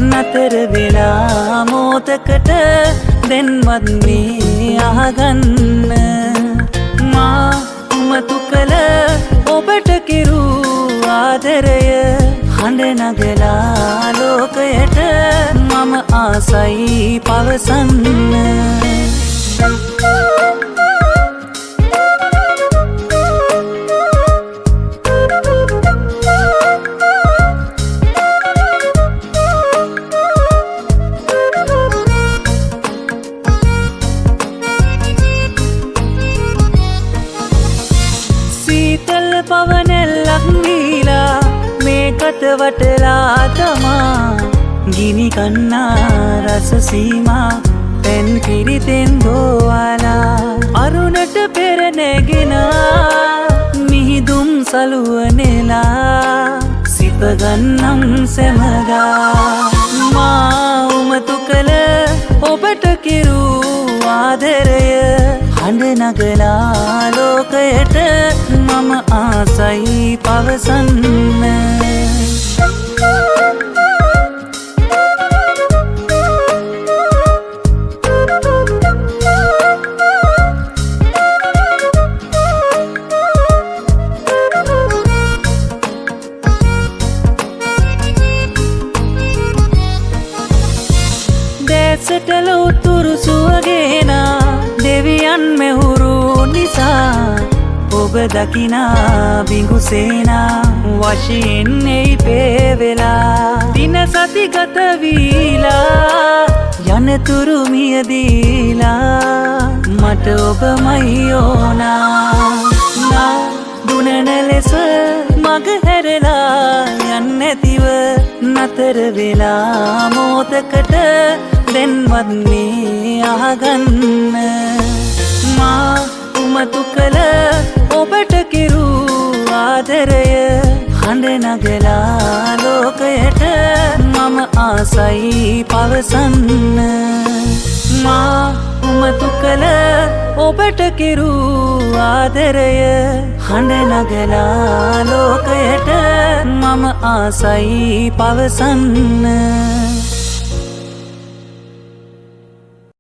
නතර වෙලා මොහොතකට දැන්වත් මේ අහගන්න මා උමතු කළ ඔබට කිරු ආදරය හඬ නගලා ලෝකයට මම ආසයි පවසන්න පවනෙල්ලක් දීලා මේකත වටලා තමා ගිනි කන්නා රස සීමා පෙන් කිරිතෙන් දෝවාලා අරුණට පෙර නැගෙනා මිහිදුම් සලුව නෙලා සිපගන්නම් සැමදා මා උමතු කළ ඔබට කිරු ආදරය හඬ නගලා ලෝකයට මම ආසයි පවසන්න දැසටල උතුරු සුවගේනා දෙවියන් මෙහුරු නිසා ඔබ දකිනා බිඟුසේනා වශයෙන් එයි පේවෙලා දින සති ගත වීලා යනතුරු මියදීලා මට ඔබමයි ඕනා දුනන ලෙස මග හැරලා යන්නැතිව නතර වෙලා මොහොතකට දැන්වත් මේ අහගන්න මා උමතු කළ ඔබට කිරු ආදරය හඬ නගලා ලෝකයට මම ආසයි පවසන්න මා උමතු කළ ඔබට කිරු ආදරය හඬ නගලා ලෝකයට මම ආසයි පවසන්න